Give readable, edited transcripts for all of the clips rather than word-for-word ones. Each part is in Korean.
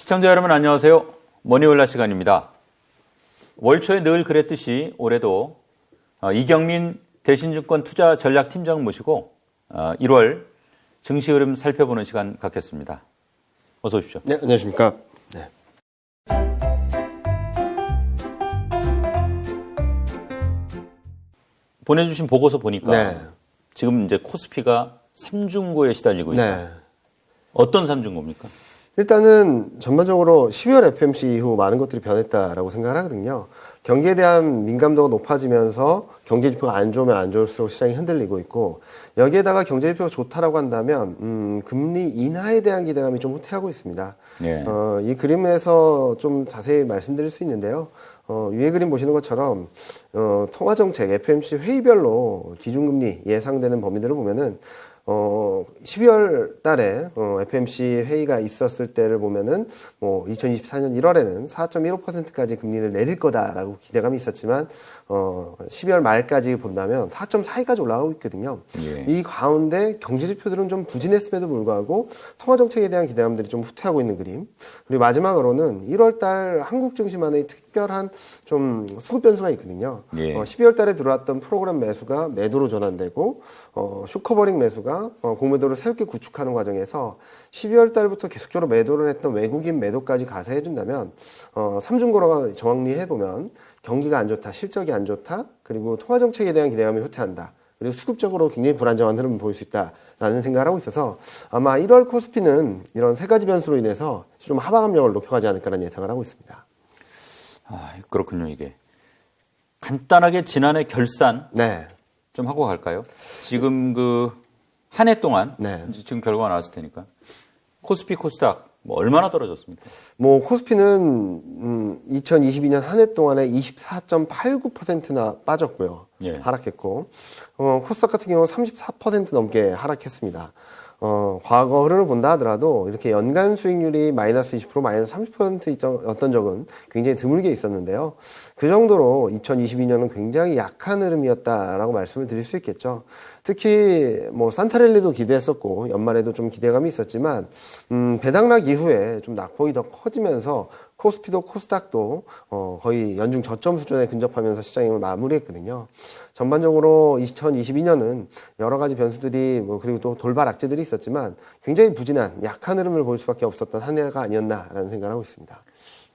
시청자 여러분 안녕하세요. 머니올라 시간입니다. 월 초에 늘 그랬듯이 올해도 이경민 대신증권 투자전략팀장 모시고 1월 증시 흐름 살펴보는 시간 갖겠습니다. 어서 오십시오. 네, 안녕하십니까. 네. 보내주신 보고서 보니까 네. 지금 이제 코스피가 삼중고에 시달리고 있다. 네. 어떤 삼중고입니까? 일단은 전반적으로 12월 FOMC 이후 많은 것들이 변했다라고 생각을 하거든요. 경기에 대한 민감도가 높아지면서 경제지표가 안 좋으면 안 좋을수록 시장이 흔들리고 있고, 여기에다가 경제지표가 좋다라고 한다면 금리 인하에 대한 기대감이 좀 후퇴하고 있습니다. 예. 이 그림에서 좀 자세히 말씀드릴 수 있는데요. 위에 그림 보시는 것처럼 통화정책 FOMC 회의별로 기준금리 예상되는 범위들을 보면은 12월 달에 FOMC 회의가 있었을 때를 보면은 2024년 1월에는 4.15%까지 금리를 내릴 거다라고 기대감이 있었지만 12월 말까지 본다면 4.42까지 올라가고 있거든요. 예. 이 가운데 경제 지표들은 좀 부진했음에도 불구하고 통화 정책에 대한 기대감들이 좀 후퇴하고 있는 그림. 그리고 마지막으로는 1월 달 한국 증시만의 특별한 좀 수급 변수가 있거든요. 예. 12월 달에 들어왔던 프로그램 매수가 매도로 전환되고 쇼커버링 매수가 공매도를 새롭게 구축하는 과정에서 12월 달부터 계속적으로 매도를 했던 외국인 매도까지 가세해 준다면 삼중고로가 정리해보면 경기가 안 좋다, 실적이 안 좋다, 그리고 통화정책에 대한 기대감이 후퇴한다, 그리고 수급적으로 굉장히 불안정한 흐름을 보일 수 있다라는 생각을 하고 있어서 아마 1월 코스피는 이런 세 가지 변수로 인해서 좀 하방 압력을 높여가지 않을까라는 예상을 하고 있습니다. 그렇군요. 이게 간단하게 지난해 결산 네. 좀 하고 갈까요? 지금 한 해 동안 네. 지금 결과가 나왔을 테니까 코스피 코스닥 얼마나 떨어졌습니까? 코스피는 2022년 한 해 동안에 24.89%나 빠졌고요. 예. 하락했고 코스닥 같은 경우는 34% 넘게 하락했습니다. 과거 흐름을 본다 하더라도 이렇게 연간 수익률이 마이너스 20%, 마이너스 30%였던 적은 굉장히 드물게 있었는데요. 그 정도로 2022년은 굉장히 약한 흐름이었다라고 말씀을 드릴 수 있겠죠. 특히 산타랠리도 기대했었고 연말에도 좀 기대감이 있었지만 배당락 이후에 좀 낙폭이 더 커지면서 코스피도 코스닥도 거의 연중 저점 수준에 근접하면서 시장이 마무리했거든요. 전반적으로 2022년은 여러 가지 변수들이 그리고 또 돌발 악재들이 있었지만 굉장히 부진한 약한 흐름을 볼 수밖에 없었던 한 해가 아니었나라는 생각을 하고 있습니다.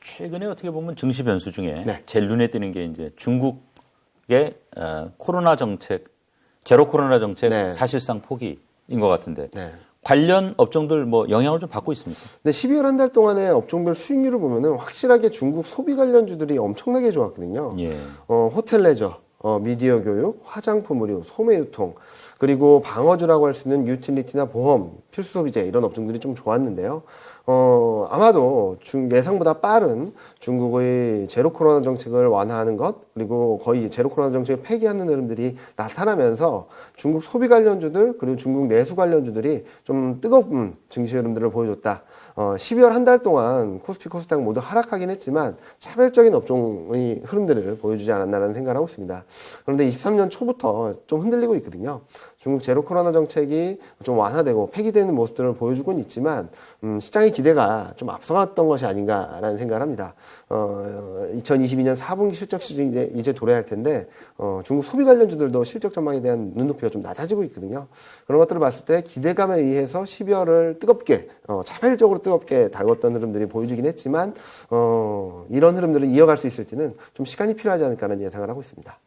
최근에 어떻게 보면 증시 변수 중에 네. 제일 눈에 띄는 게 이제 중국의 코로나 정책, 제로 코로나 정책 네. 사실상 포기인 것 같은데 네. 관련 업종들 영향을 좀 받고 있습니까? 근데 12월 한 달 동안의 업종별 수익률을 보면은 확실하게 중국 소비 관련주들이 엄청나게 좋았거든요. 예. 호텔 레저, 미디어 교육, 화장품 의류, 소매 유통, 그리고 방어주라고 할 수 있는 유틸리티나 보험, 필수 소비재 이런 업종들이 좀 좋았는데요. 아마도 예상보다 빠른 중국의 제로 코로나 정책을 완화하는 것, 그리고 거의 제로 코로나 정책을 폐기하는 흐름들이 나타나면서 중국 소비 관련주들, 그리고 중국 내수 관련주들이 좀 뜨거운 증시 흐름들을 보여줬다. 12월 한 달 동안 코스피, 코스닥 모두 하락하긴 했지만 차별적인 업종의 흐름들을 보여주지 않았나라는 생각을 하고 있습니다. 그런데 23년 초부터 좀 흔들리고 있거든요. 중국 제로 코로나 정책이 좀 완화되고 폐기되는 모습들을 보여주고는 있지만 시장의 기대가 좀 앞서갔던 것이 아닌가라는 생각을 합니다. 2022년 4분기 실적 시즌이 이제 도래할 텐데 중국 소비 관련주들도 실적 전망에 대한 눈높이가 좀 낮아지고 있거든요. 그런 것들을 봤을 때 기대감에 의해서 12월을 뜨겁게 차별적으로 뜨겁게 달궜던 흐름들이 보여주긴 했지만 이런 흐름들을 이어갈 수 있을지는 좀 시간이 필요하지 않을까라는 예상을 하고 있습니다.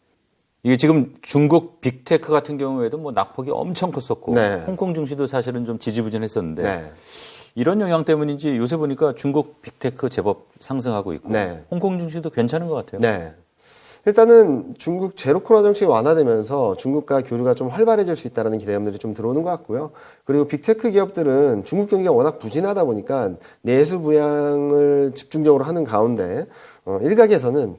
이게 지금 중국 빅테크 같은 경우에도 낙폭이 엄청 컸었고 네. 홍콩 증시도 사실은 좀 지지부진했었는데 네. 이런 영향 때문인지 요새 보니까 중국 빅테크 제법 상승하고 있고 네. 홍콩 증시도 괜찮은 것 같아요. 네. 일단은 중국 제로 코로나 정책이 완화되면서 중국과 교류가 좀 활발해질 수 있다는 기대감들이 좀 들어오는 것 같고요. 그리고 빅테크 기업들은 중국 경기가 워낙 부진하다 보니까 내수 부양을 집중적으로 하는 가운데 일각에서는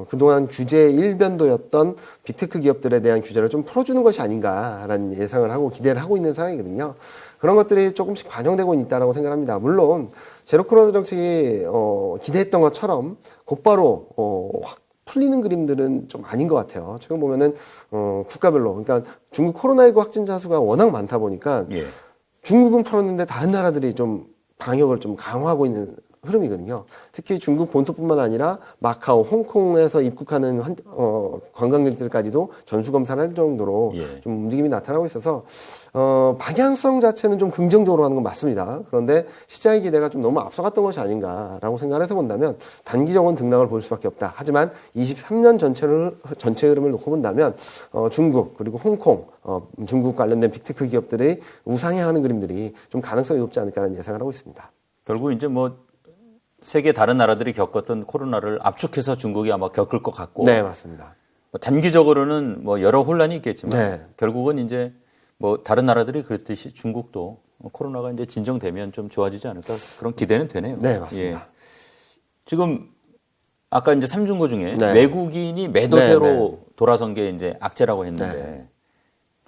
그동안 규제 일변도였던 빅테크 기업들에 대한 규제를 좀 풀어주는 것이 아닌가라는 예상을 하고 기대를 하고 있는 상황이거든요. 그런 것들이 조금씩 반영되고 있다고 생각합니다. 물론 제로 코로나 정책이 기대했던 것처럼 곧바로 확 풀리는 그림들은 좀 아닌 것 같아요. 최근 보면은 국가별로, 그러니까 중국 코로나19 확진자 수가 워낙 많다 보니까 예. 중국은 풀었는데 다른 나라들이 좀 방역을 좀 강화하고 있는 흐름이거든요. 특히 중국 본토뿐만 아니라 마카오, 홍콩에서 입국하는 관광객들까지도 전수검사를 할 정도로 예. 좀 움직임이 나타나고 있어서 방향성 자체는 좀 긍정적으로 하는 건 맞습니다. 그런데 시장의 기대가 좀 너무 앞서갔던 것이 아닌가라고 생각해서 본다면 단기적인 등락을 볼 수밖에 없다. 하지만 23년 전체 흐름을 놓고 본다면 중국 그리고 홍콩 중국 관련된 빅테크 기업들의 우상향하는 그림들이 좀 가능성이 높지 않을까라는 예상을 하고 있습니다. 결국 이제 뭐 세계 다른 나라들이 겪었던 코로나를 압축해서 중국이 아마 겪을 것 같고. 네, 맞습니다. 단기적으로는 뭐 여러 혼란이 있겠지만 네. 결국은 이제 뭐 다른 나라들이 그랬듯이 중국도 코로나가 이제 진정되면 좀 좋아지지 않을까 그런 기대는 되네요. 네, 맞습니다. 예. 지금 아까 이제 삼중고 중에 네. 외국인이 매도세로 네, 네. 돌아선 게 이제 악재라고 했는데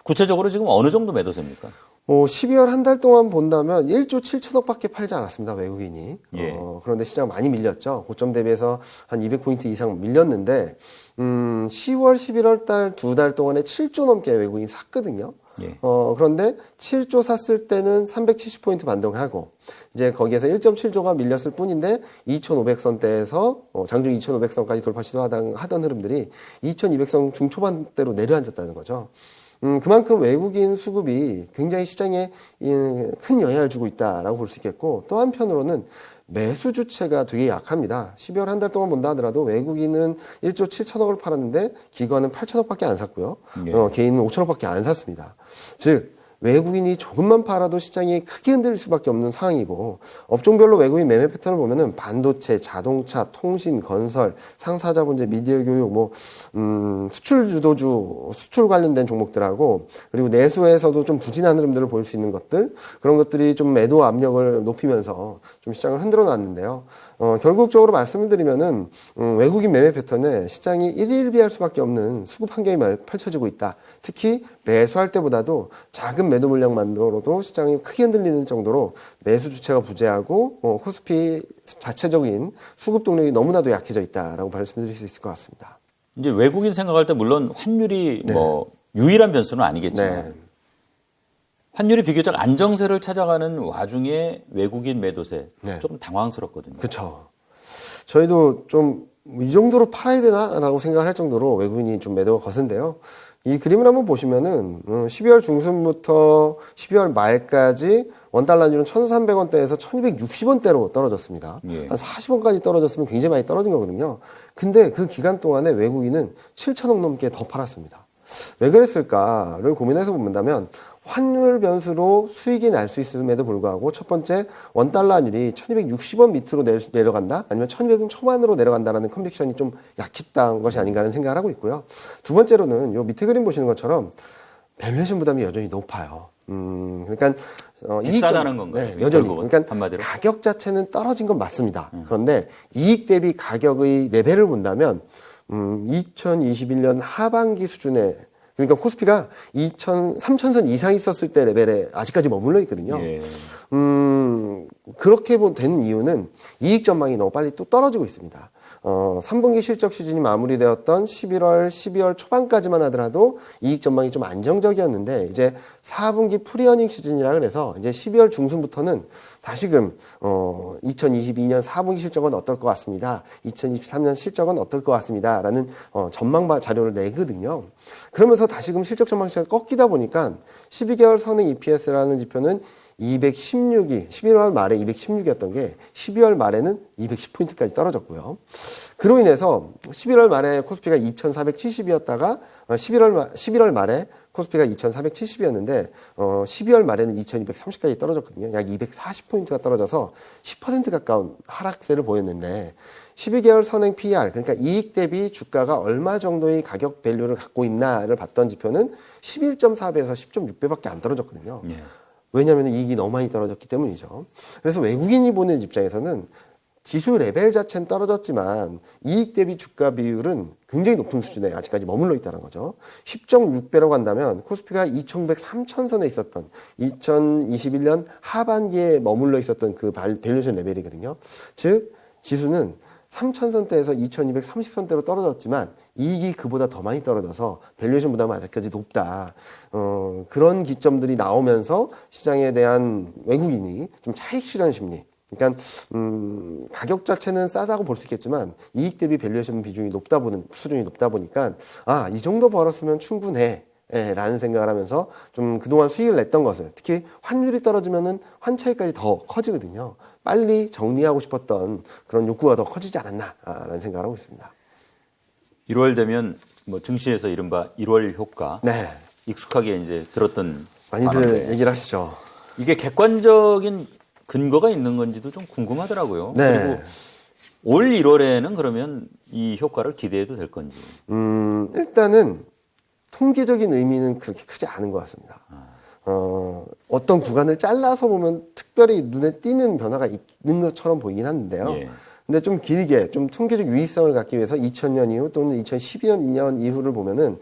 구체적으로 지금 어느 정도 매도세입니까? 12월 한 달 동안 본다면 1조 7천억밖에 팔지 않았습니다, 외국인이. 예. 그런데 시장 많이 밀렸죠. 고점 대비해서 한 200포인트 이상 밀렸는데, 10월, 11월 달 두 달 동안에 7조 넘게 외국인이 샀거든요. 예. 그런데 7조 샀을 때는 370포인트 반등하고, 이제 거기에서 1.7조가 밀렸을 뿐인데, 2,500선대에서, 장중 2,500선까지 돌파 시도하던 흐름들이 2,200선 중초반대로 내려앉았다는 거죠. 그만큼 외국인 수급이 굉장히 시장에 큰 영향을 주고 있다라고 볼 수 있겠고, 또 한편으로는 매수 주체가 되게 약합니다. 12월 한 달 동안 본다 하더라도 외국인은 1조 7천억을 팔았는데 기관은 8천억밖에 안 샀고요. 예. 개인은 5천억밖에 안 샀습니다. 즉 외국인이 조금만 팔아도 시장이 크게 흔들릴 수밖에 없는 상황이고, 업종별로 외국인 매매 패턴을 보면은 반도체, 자동차, 통신, 건설, 상사자본재, 미디어 교육, 수출 주도주, 수출 관련된 종목들하고, 그리고 내수에서도 좀 부진한 흐름들을 보일 수 있는 것들, 그런 것들이 좀 매도 압력을 높이면서 좀 시장을 흔들어 놨는데요. 결국적으로 말씀을 드리면은, 외국인 매매 패턴에 시장이 일일비할 수밖에 없는 수급 환경이 펼쳐지고 있다. 특히 매수할 때보다도 작은 매도 물량만으로도 시장이 크게 흔들리는 정도로 매수 주체가 부재하고 코스피 자체적인 수급 동력이 너무나도 약해져 있다라고 말씀드릴 수 있을 것 같습니다. 이제 외국인 생각할 때 물론 환율이 네. 뭐 유일한 변수는 아니겠지만 네. 환율이 비교적 안정세를 찾아가는 와중에 외국인 매도세 네. 좀 당황스럽거든요. 그렇죠. 저희도 좀 이 정도로 팔아야 되나라고 생각할 정도로 외국인이 좀 매도가 거센데요. 이 그림을 한번 보시면은 12월 중순부터 12월 말까지 원달러율은 1,300원대에서 1,260원대로 떨어졌습니다. 예. 한 40원까지 떨어졌으면 굉장히 많이 떨어진 거거든요. 근데 그 기간 동안에 외국인은 7천억 넘게 더 팔았습니다. 왜 그랬을까를 고민해서 본다면 환율 변수로 수익이 날 수 있음에도 불구하고 첫 번째 원달러율이 1260원 밑으로 내려간다 아니면 1200원 초반으로 내려간다라는 컨빅션이 좀 약했던 것이 아닌가 하는 생각을 하고 있고요. 두 번째로는 요 밑에 그림 보시는 것처럼 밸류에이션 부담이 여전히 높아요. 그러니까 비싸다는 건가요? 네, 여전히. 결국은, 그러니까 한마디로? 가격 자체는 떨어진 건 맞습니다. 그런데 이익 대비 가격의 레벨을 본다면 2021년 하반기 수준의 그러니까 코스피가 3,000선 이상 있었을 때 레벨에 아직까지 머물러 있거든요. 예. 그렇게 되는 이유는 이익 전망이 너무 빨리 또 떨어지고 있습니다. 3분기 실적 시즌이 마무리되었던 11월, 12월 초반까지만 하더라도 이익 전망이 좀 안정적이었는데 이제 4분기 프리어닝 시즌이라 그래서 이제 12월 중순부터는 다시금 2022년 4분기 실적은 어떨 것 같습니다. 2023년 실적은 어떨 것 같습니다라는 전망 자료를 내거든요. 그러면서 다시금 실적 전망치가 꺾이다 보니까 12개월 선행 EPS라는 지표는 216이 11월 말에 216이었던 게 12월 말에는 210포인트까지 떨어졌고요. 그로 인해서 11월 말에 코스피가 2,470이었다가 11월 말에 코스피가 2,470이었는데 12월 말에는 2,230까지 떨어졌거든요. 약 240포인트가 떨어져서 10% 가까운 하락세를 보였는데 12개월 선행 PER 그러니까 이익 대비 주가가 얼마 정도의 가격 밸류를 갖고 있나를 봤던 지표는 11.4배에서 10.6배밖에 안 떨어졌거든요. 예. 왜냐하면 이익이 너무 많이 떨어졌기 때문이죠. 그래서 외국인이 보는 입장에서는 지수 레벨 자체는 떨어졌지만 이익 대비 주가 비율은 굉장히 높은 수준에 아직까지 머물러 있다는 거죠. 10.6배라고 한다면 코스피가 2,900, 3,000선에 있었던 2021년 하반기에 머물러 있었던 그 밸류에이션 레벨이거든요. 즉 지수는 3,000선대에서 2,230선대로 떨어졌지만 이익이 그보다 더 많이 떨어져서 밸류에이션 부담은 아직까지 높다. 그런 기점들이 나오면서 시장에 대한 외국인이 좀 차익 실현 심리 그러니까 가격 자체는 싸다고 볼 수 있겠지만 이익 대비 밸류에이션 비중이 수준이 높다 보니까 이 정도 벌었으면 충분해. 라는 생각을 하면서 좀 그동안 수익을 냈던 것을, 특히 환율이 떨어지면은 환차익까지 더 커지거든요. 빨리 정리하고 싶었던 그런 욕구가 더 커지지 않았나라는 생각을 하고 있습니다. 1월 되면 뭐 증시에서 이른바 1월 효과. 네. 익숙하게 이제 들었던 많이들 단어인데 얘기를 하시죠. 이게 객관적인 근거가 있는 건지도 좀 궁금하더라고요. 네. 그리고 올 1월에는 그러면 이 효과를 기대해도 될 건지. 일단은 통계적인 의미는 그렇게 크지 않은 것 같습니다. 어떤 구간을 잘라서 보면 특별히 눈에 띄는 변화가 있는 것처럼 보이긴 하는데요. 예. 근데 좀 길게, 좀 통계적 유의성을 갖기 위해서 2000년 이후 또는 2012년 이후를 보면은,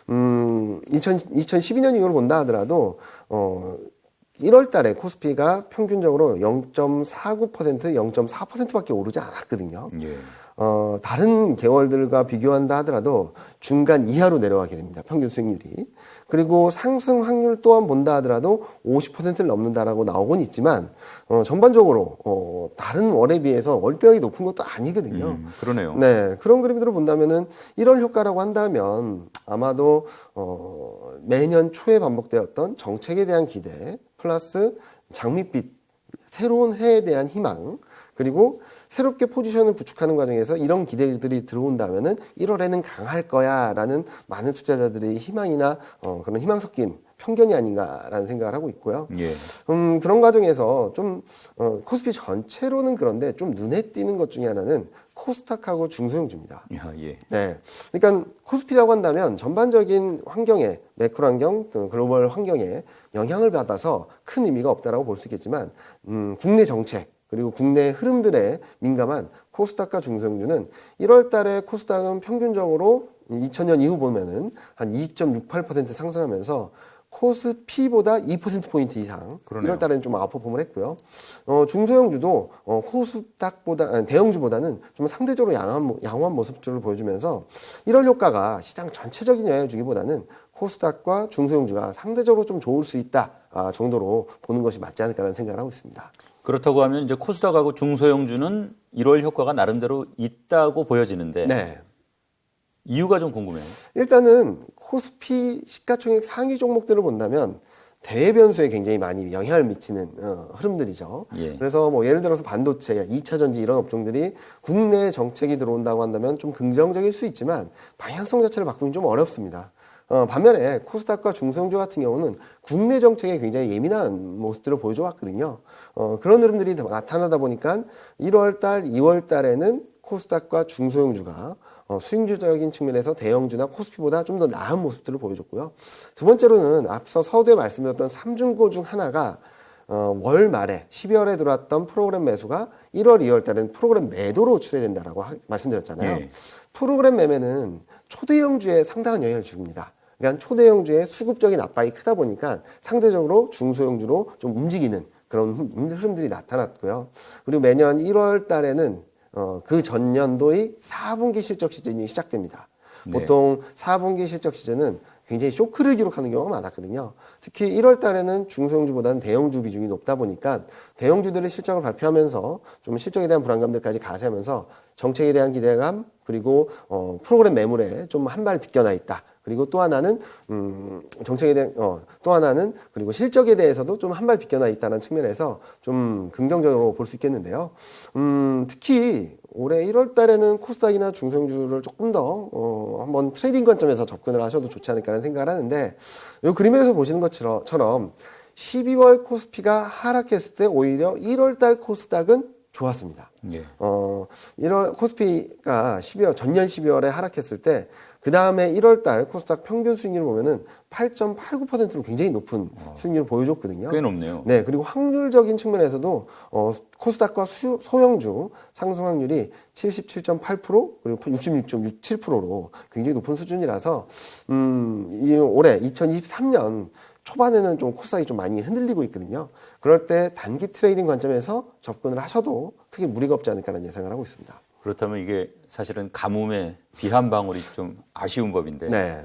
2012년 이후를 본다 하더라도, 1월 달에 코스피가 평균적으로 0.49%, 0.4%밖에 오르지 않았거든요. 예. 다른 계월들과 비교한다 하더라도 중간 이하로 내려가게 됩니다. 평균 수익률이. 그리고 상승 확률 또한 본다 하더라도 50%를 넘는다라고 나오곤 있지만, 전반적으로, 다른 월에 비해서 월대각이 높은 것도 아니거든요. 그러네요. 네. 그런 그림들을 본다면은 1월 효과라고 한다면 아마도, 매년 초에 반복되었던 정책에 대한 기대, 플러스 장밋빛, 새로운 해에 대한 희망, 그리고 새롭게 포지션을 구축하는 과정에서 이런 기대들이 들어온다면은 1월에는 강할 거야라는 많은 투자자들의 희망이나 그런 희망 섞인 편견이 아닌가라는 생각을 하고 있고요. 예. 그런 과정에서 좀 코스피 전체로는 그런데 좀 눈에 띄는 것 중에 하나는 코스닥하고 중소형주입니다. 예. 네, 그러니까 코스피라고 한다면 전반적인 환경에 매크로 환경, 글로벌 환경에 영향을 받아서 큰 의미가 없다라고 볼 수 있겠지만 국내 정책 그리고 국내 흐름들에 민감한 코스닥과 중소형주는 1월 달에 코스닥은 평균적으로 2000년 이후 보면은 한 2.68% 상승하면서 코스피보다 2%포인트 이상 그러네요. 1월 달에는 좀 아웃퍼폼을 했고요. 중소형주도 대형주보다는 좀 상대적으로 양호한 모습들을 보여주면서 1월 효과가 시장 전체적인 영향을 주기보다는 코스닥과 중소형주가 상대적으로 좀 좋을 수 있다 정도로 보는 것이 맞지 않을까라는 생각을 하고 있습니다. 그렇다고 하면 이제 코스닥하고 중소형주는 1월 효과가 나름대로 있다고 보여지는데 네. 이유가 좀 궁금해요. 일단은 코스피 시가총액 상위 종목들을 본다면 대외 변수에 굉장히 많이 영향을 미치는 흐름들이죠. 예. 그래서 뭐 예를 들어서 반도체, 2차 전지 이런 업종들이 국내 정책이 들어온다고 한다면 좀 긍정적일 수 있지만 방향성 자체를 바꾸긴 좀 어렵습니다. 반면에 코스닥과 중소형주 같은 경우는 국내 정책에 굉장히 예민한 모습들을 보여줘 왔거든요. 그런 흐름들이 나타나다 보니까 1월 달, 2월 달에는 코스닥과 중소형주가 수익률적인 측면에서 대형주나 코스피보다 좀 더 나은 모습들을 보여줬고요. 두 번째로는 앞서 서두에 말씀드렸던 3중고 중 하나가 월 말에 12월에 들어왔던 프로그램 매수가 1월, 2월 달에는 프로그램 매도로 출해된다라고 말씀드렸잖아요. 네. 프로그램 매매는 초대형주에 상당한 영향을 줍니다. 그러니까 초대형주의 수급적인 압박이 크다 보니까 상대적으로 중소형주로 좀 움직이는 그런 흐름들이 나타났고요. 그리고 매년 1월 달에는 그 전년도의 4분기 실적 시즌이 시작됩니다. 네. 보통 4분기 실적 시즌은 굉장히 쇼크를 기록하는 경우가 많았거든요. 특히 1월 달에는 중소형주보다는 대형주 비중이 높다 보니까 대형주들의 실적을 발표하면서 좀 실적에 대한 불안감들까지 가세하면서 정책에 대한 기대감 그리고 프로그램 매물에 좀 한 발 비껴나 있다. 그리고 또 하나는 정책에 대한 또 하나는 그리고 실적에 대해서도 좀 한 발 비껴나 있다는 측면에서 좀 긍정적으로 볼 수 있겠는데요. 특히 올해 1월 달에는 코스닥이나 중소형주를 조금 더 한번 트레이딩 관점에서 접근을 하셔도 좋지 않을까라는 생각을 하는데 이 그림에서 보시는 것처럼 12월 코스피가 하락했을 때 오히려 1월 달 코스닥은 좋았습니다. 예. 1월 코스피가 전년 12월에 하락했을 때 그 다음에 1월 달 코스닥 평균 수익률을 보면은 8.89%로 굉장히 높은 수익률을 보여줬거든요. 꽤 높네요. 네, 그리고 확률적인 측면에서도 코스닥과 소형주 상승 확률이 77.8% 그리고 66.67%로 굉장히 높은 수준이라서 올해 2023년 초반에는 좀 코스닥이 좀 많이 흔들리고 있거든요. 그럴 때 단기 트레이딩 관점에서 접근을 하셔도 크게 무리가 없지 않을까라는 예상을 하고 있습니다. 그렇다면 이게 사실은 가뭄에 비 한 방울이 좀 아쉬운 법인데 네.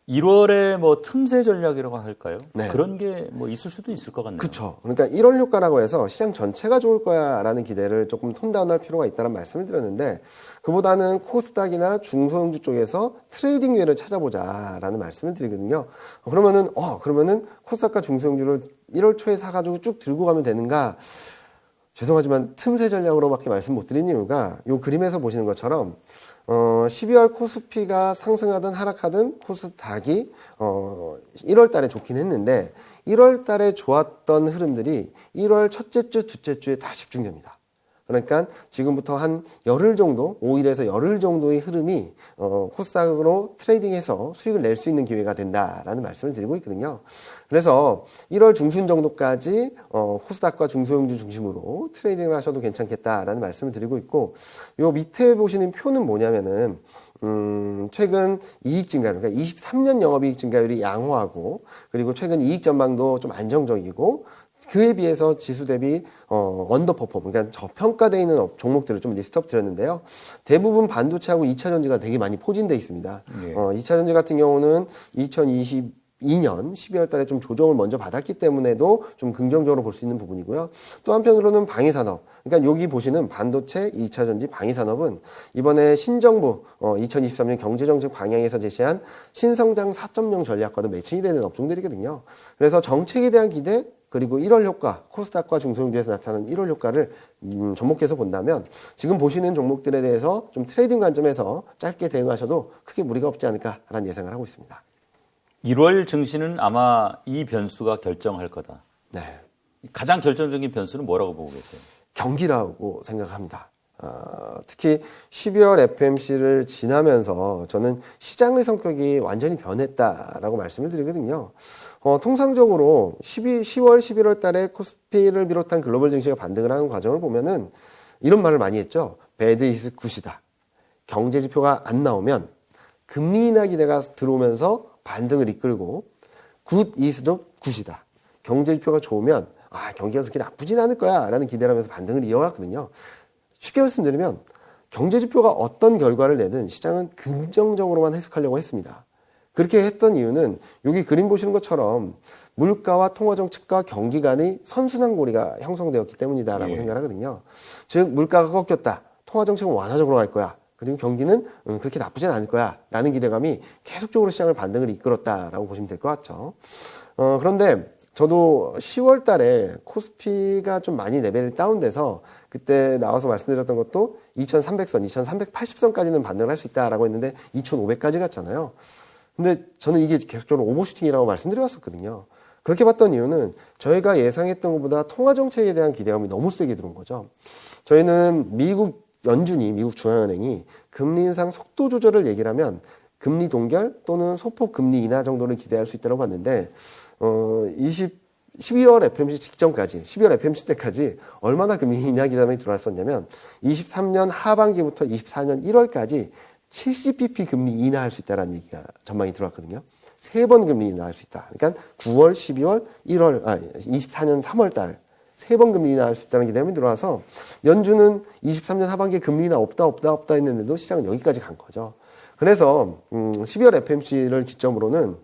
1월에 뭐 틈새 전략이라고 할까요? 네. 그런 게 뭐 있을 수도 있을 것 같네요. 그렇죠. 그러니까 1월 효과라고 해서 시장 전체가 좋을 거야라는 기대를 조금 톤다운할 필요가 있다는 말씀을 드렸는데 그보다는 코스닥이나 중소형주 쪽에서 트레이딩 기회를 찾아보자라는 말씀을 드리거든요. 그러면은 코스닥과 중소형주를 1월 초에 사가지고 쭉 들고 가면 되는가? 죄송하지만 틈새 전략으로밖에 말씀 못 드린 이유가 이 그림에서 보시는 것처럼 12월 코스피가 상승하든 하락하든 코스닥이 1월 달에 좋긴 했는데 1월 달에 좋았던 흐름들이 1월 첫째 주, 둘째 주에 다 집중됩니다. 그러니까 지금부터 한 열흘 정도, 5일에서 열흘 정도의 흐름이 코스닥으로 트레이딩해서 수익을 낼 수 있는 기회가 된다라는 말씀을 드리고 있거든요. 그래서 1월 중순 정도까지 코스닥과 중소형주 중심으로 트레이딩을 하셔도 괜찮겠다라는 말씀을 드리고 있고, 요 밑에 보시는 표는 뭐냐면은 최근 이익 증가율, 그러니까 23년 영업이익 증가율이 양호하고, 그리고 최근 이익 전망도 좀 안정적이고, 그에 비해서 지수 대비 언더퍼폼, 그러니까 저평가되어 있는 종목들을 좀 리스트업 드렸는데요. 대부분 반도체하고 2차전지가 되게 많이 포진돼 있습니다. 예. 2차전지 같은 경우는 2022년 12월 달에 좀 조정을 먼저 받았기 때문에도 좀 긍정적으로 볼 수 있는 부분이고요. 또 한편으로는 방위산업, 그러니까 여기 보시는 반도체, 2차전지, 방위산업은 이번에 신정부 2023년 경제정책 방향에서 제시한 신성장 4.0 전략과도 매칭이 되는 업종들이거든요. 그래서 정책에 대한 기대, 그리고 1월 효과, 코스닥과 중소형주에서 나타나는 1월 효과를 접목해서 본다면 지금 보시는 종목들에 대해서 좀 트레이딩 관점에서 짧게 대응하셔도 크게 무리가 없지 않을까라는 예상을 하고 있습니다. 1월 증시는 아마 이 변수가 결정할 거다. 네. 가장 결정적인 변수는 뭐라고 보고 계세요? 경기라고 생각합니다. 특히 12월 FMC를 지나면서 저는 시장의 성격이 완전히 변했다라고 말씀을 드리거든요. 통상적으로 10월, 11월 달에 코스피를 비롯한 글로벌 증시가 반등을 하는 과정을 보면은 이런 말을 많이 했죠. 배드 이즈 굿이다. 경제 지표가 안 나오면 금리 인하 기대가 들어오면서 반등을 이끌고 굿 이즈도 굿이다. 경제 지표가 좋으면 경기가 그렇게 나쁘진 않을 거야 라는 기대를 하면서 반등을 이어갔거든요. 쉽게 말씀드리면 경제 지표가 어떤 결과를 내든 시장은 긍정적으로만 해석하려고 했습니다. 그렇게 했던 이유는 여기 그림 보시는 것처럼 물가와 통화정책과 경기 간의 선순환 고리가 형성되었기 때문이다라고 생각하거든요. 즉 물가가 꺾였다. 통화정책은 완화적으로 갈 거야. 그리고 경기는 그렇게 나쁘진 않을 거야 라는 기대감이 계속적으로 시장을 반등을 이끌었다라고 보시면 될 것 같죠. 그런데 저도 10월 달에 코스피가 좀 많이 레벨이 다운돼서 그때 나와서 말씀드렸던 것도 2300선, 2380선까지는 반등을 할 수 있다라고 했는데 2500까지 갔잖아요. 근데 저는 이게 계속적으로 오버슈팅이라고 말씀드렸었거든요. 그렇게 봤던 이유는 저희가 예상했던 것보다 통화정책에 대한 기대감이 너무 세게 들어온 거죠. 저희는 미국 중앙은행이 금리 인상 속도 조절을 얘기를 하면 금리 동결 또는 소폭 금리 인하 정도를 기대할 수 있다고 봤는데 12월 FMC 직전까지 12월 FMC 때까지 얼마나 금리 인하 기대감이 들어왔었냐면 23년 하반기부터 24년 1월까지 70bp 금리 인하할 수 있다는 얘기가 전망이 들어왔거든요. 3번 금리 인하할 수 있다. 그러니까 9월, 12월, 24년 3월 달 3번 금리 인하할 수 있다는 기대감이 들어와서 연준은 23년 하반기에 금리 인하 없다 했는데도 시장은 여기까지 간 거죠. 그래서 12월 FMC를 기점으로는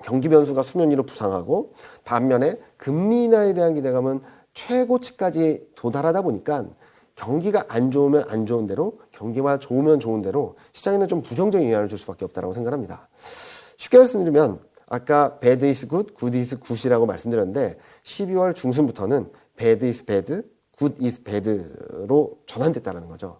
경기 변수가 수면 위로 부상하고 반면에 금리 인하에 대한 기대감은 최고치까지 도달하다 보니까 경기가 안 좋으면 안 좋은 대로, 경기가 좋으면 좋은 대로 시장에는 좀 부정적인 영향을 줄 수밖에 없다고 생각합니다. 쉽게 말씀드리면 아까 bad is good, good is good이라고 말씀드렸는데 12월 중순부터는 bad is bad, good is bad로 전환됐다는 거죠.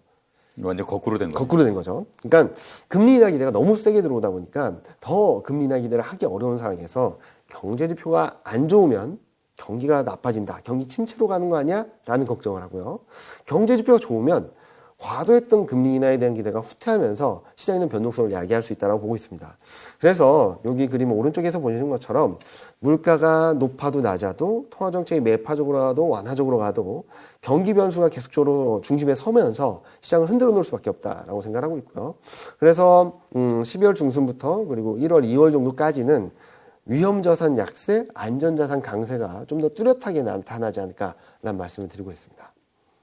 완전 거꾸로 된 거죠. 거꾸로 된 거죠. 그러니까 금리 인하 기대가 너무 세게 들어오다 보니까 더 금리 인하 기대를 하기 어려운 상황에서 경제 지표가 안 좋으면 경기가 나빠진다. 경기 침체로 가는 거 아니야? 라는 걱정을 하고요. 경제 지표가 좋으면 과도했던 금리 인하에 대한 기대가 후퇴하면서 시장에는 변동성을 야기할 수 있다고 보고 있습니다. 그래서 여기 그림 오른쪽에서 보시는 것처럼 물가가 높아도 낮아도 통화정책이 매파적으로 가도 완화적으로 가도 경기 변수가 계속적으로 중심에 서면서 시장을 흔들어 놓을 수밖에 없다라고 생각하고 있고요. 그래서 12월 중순부터 그리고 1월, 2월 정도까지는 위험자산 약세, 안전자산 강세가 좀 더 뚜렷하게 나타나지 않을까라는 말씀을 드리고 있습니다.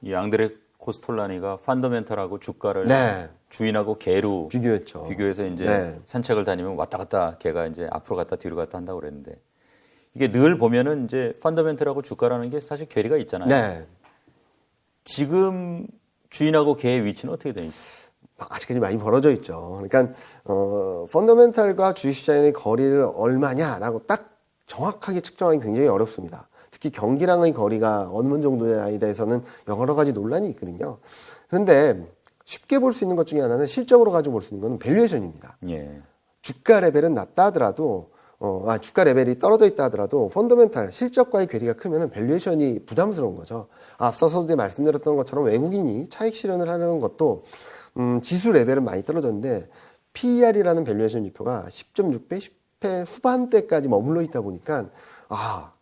이 양들의 코스톨라니가 펀더멘털하고 주가를 네. 주인하고 개로 비교했죠. 비교해서 이제 네. 산책을 다니면 왔다 갔다 개가 이제 앞으로 갔다 뒤로 갔다 한다고 그랬는데 이게 늘 보면은 이제 펀더멘털하고 주가라는 게 사실 괴리가 있잖아요. 네. 지금 주인하고 개의 위치는 어떻게 되어 있어요? 아직까지 많이 벌어져 있죠. 그러니까 펀더멘탈과 주식시장의 거리를 얼마냐라고 딱 정확하게 측정하기 굉장히 어렵습니다. 특히 경기랑의 거리가 어느 정도냐에 대해서는 여러 가지 논란이 있거든요. 그런데 쉽게 볼 수 있는 것 중에 하나는 실적으로 가지고 볼 수 있는 것은 밸류에이션입니다. 예. 주가 레벨은 낮다 하더라도 주가 레벨이 떨어져 있다 하더라도 펀더멘탈 실적과의 괴리가 크면은 밸류에이션이 부담스러운 거죠. 앞서서도 말씀드렸던 것처럼 외국인이 차익 실현을 하려는 것도 지수 레벨은 많이 떨어졌는데 PER이라는 밸류에이션 지표가 10.6배, 10배 후반대까지 머물러 있다 보니까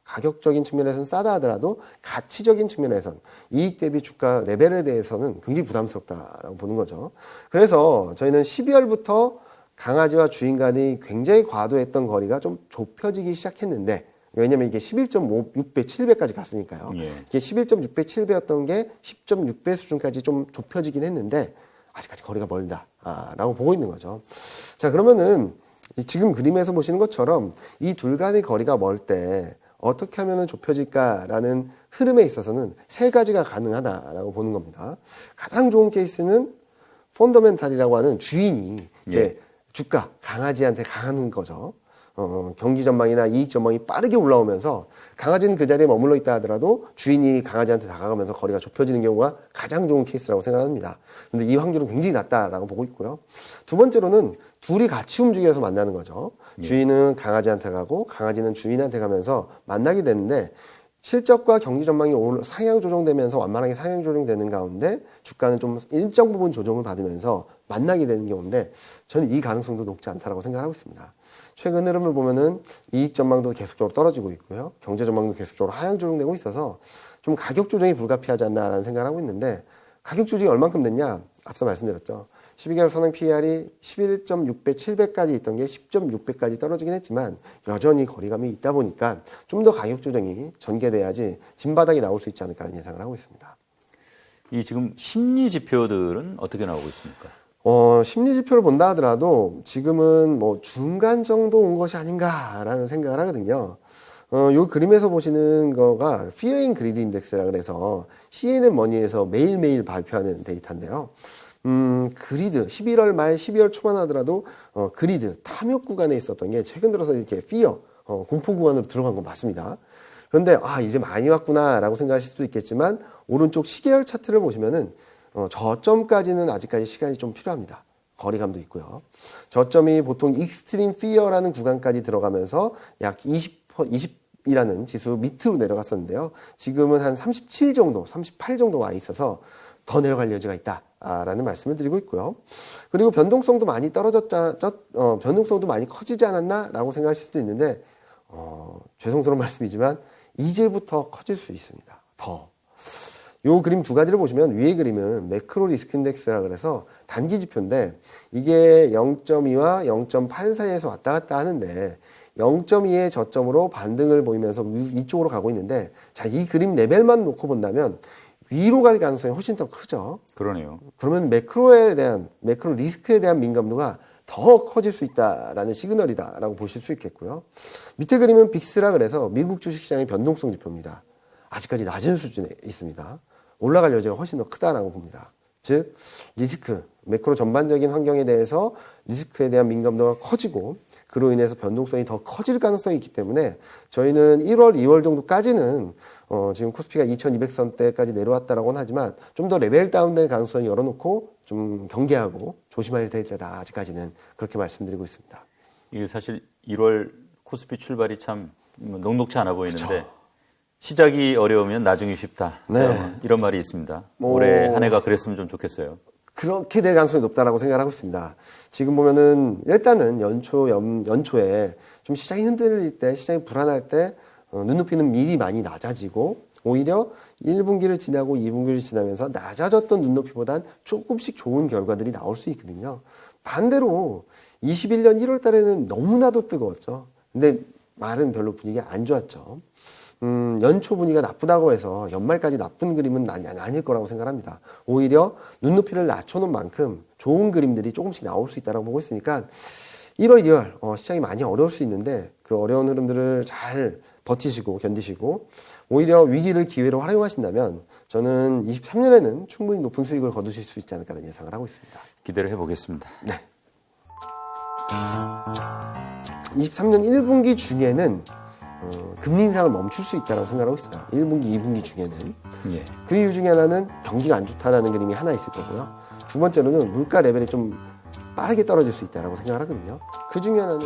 가격적인 측면에서는 싸다 하더라도 가치적인 측면에선 이익 대비 주가 레벨에 대해서는 굉장히 부담스럽다라고 보는 거죠. 그래서 저희는 12월부터 강아지와 주인 간이 굉장히 과도했던 거리가 좀 좁혀지기 시작했는데 왜냐면 이게 11.6배, 7배까지 갔으니까요. 예. 이게 11.6배, 7배였던 게 10.6배 수준까지 좀 좁혀지긴 했는데 아직까지 거리가 멀다라고 보고 있는 거죠. 자, 그러면은 지금 그림에서 보시는 것처럼 이 둘 간의 거리가 멀 때 어떻게 하면 좁혀질까라는 흐름에 있어서는 세 가지가 가능하다라고 보는 겁니다. 가장 좋은 케이스는 펀더멘탈이라고 하는 주인이 이제 주가, 강아지한테 강하는 거죠. 경기 전망이나 이익 전망이 빠르게 올라오면서 강아지는 그 자리에 머물러 있다 하더라도 주인이 강아지한테 다가가면서 거리가 좁혀지는 경우가 가장 좋은 케이스라고 생각합니다. 근데 이 확률은 굉장히 낮다라고 보고 있고요. 두 번째로는 둘이 같이 움직여서 만나는 거죠. 주인은 강아지한테 가고 강아지는 주인한테 가면서 만나게 되는데 실적과 경기 전망이 상향 조정되면서 완만하게 상향 조정되는 가운데 주가는 좀 일정 부분 조정을 받으면서 만나게 되는 경우인데 저는 이 가능성도 높지 않다라고 생각하고 있습니다. 최근 흐름을 보면은 이익 전망도 계속적으로 떨어지고 있고요. 경제 전망도 계속적으로 하향 조정되고 있어서 좀 가격 조정이 불가피하지 않나라는 생각을 하고 있는데 가격 조정이 얼만큼 됐냐? 앞서 말씀드렸죠. 12개월 선행 PER이 11.6배, 7배까지 있던 게 10.6배까지 떨어지긴 했지만 여전히 거리감이 있다 보니까 좀 더 가격 조정이 전개돼야지 진바닥이 나올 수 있지 않을까라는 예상을 하고 있습니다. 이 지금 심리 지표들은 어떻게 나오고 있습니까? 심리 지표를 본다 하더라도 지금은 뭐 중간 정도 온 것이 아닌가라는 생각을 하거든요. 요 그림에서 보시는 거가 Fear and Greed Index라 그래서 CNN 머니에서 매일매일 발표하는 데이터인데요. 그리드 11월 말 12월 초반 하더라도 그리드 탐욕 구간에 있었던 게 최근 들어서 이렇게 Fear 공포 구간으로 들어간 건 맞습니다. 그런데 이제 많이 왔구나라고 생각하실 수도 있겠지만 오른쪽 시계열 차트를 보시면은 저점까지는 아직까지 시간이 좀 필요합니다. 거리감도 있고요. 저점이 보통 익스트림 피어라는 구간까지 들어가면서 약 20이라는 지수 밑으로 내려갔었는데요. 지금은 한 37 정도, 38 정도 와 있어서 더 내려갈 여지가 있다라는 말씀을 드리고 있고요. 그리고 변동성도 많이 변동성도 많이 커지지 않았나라고 생각하실 수도 있는데 죄송스러운 말씀이지만 이제부터 커질 수 있습니다. 요 그림 두 가지를 보시면 위에 그림은 매크로 리스크 인덱스라 그래서 단기 지표인데 이게 0.2와 0.8 사이에서 왔다 갔다 하는데 0.2의 저점으로 반등을 보이면서 위쪽으로 가고 있는데 자, 이 그림 레벨만 놓고 본다면 위로 갈 가능성이 훨씬 더 크죠. 그러네요. 그러면 매크로 리스크에 대한 민감도가 더 커질 수 있다라는 시그널이다라고 보실 수 있겠고요. 밑에 그림은 빅스라 그래서 미국 주식시장의 변동성 지표입니다. 아직까지 낮은 수준에 있습니다. 올라갈 여지가 훨씬 더 크다라고 봅니다. 즉 리스크, 매크로 전반적인 환경에 대해서 리스크에 대한 민감도가 커지고 그로 인해서 변동성이 더 커질 가능성이 있기 때문에 저희는 1월, 2월 정도까지는 지금 코스피가 2200선대까지 내려왔다라고는 하지만 좀 더 레벨 다운될 가능성이 열어놓고 좀 경계하고 조심해야 될 때다. 아직까지는 그렇게 말씀드리고 있습니다. 이게 사실 1월 코스피 출발이 참 녹록치 않아 보이는데 그쵸. 시작이 어려우면 나중이 쉽다. 네. 이런 말이 있습니다. 올해 한 해가 그랬으면 좀 좋겠어요. 그렇게 될 가능성이 높다라고 생각하고 있습니다. 지금 보면은 일단은 연초에 좀 시장이 흔들릴 때, 시장이 불안할 때 눈높이는 미리 많이 낮아지고 오히려 1분기를 지나고 2분기를 지나면서 낮아졌던 눈높이보단 조금씩 좋은 결과들이 나올 수 있거든요. 반대로 21년 1월 달에는 너무나도 뜨거웠죠. 근데 말은 별로 분위기가 안 좋았죠. 연초 분위기가 나쁘다고 해서 연말까지 나쁜 그림은 아닐 거라고 생각합니다. 오히려 눈높이를 낮춰놓은 만큼 좋은 그림들이 조금씩 나올 수 있다고 보고 있으니까 1월, 2월 시장이 많이 어려울 수 있는데 그 어려운 흐름들을 잘 버티시고 견디시고 오히려 위기를 기회로 활용하신다면 저는 23년에는 충분히 높은 수익을 거두실 수 있지 않을까라는 예상을 하고 있습니다. 기대를 해보겠습니다. 네. 23년 1분기 중에는 금리 인상을 멈출 수 있다고 생각하고 있어요. 1분기, 2분기 중에는. 예. 그 이유 중에 하나는 경기가 안 좋다라는 그림이 하나 있을 거고요. 두 번째로는 물가 레벨이 좀 빠르게 떨어질 수 있다고 생각을 하거든요. 그 중에 하나는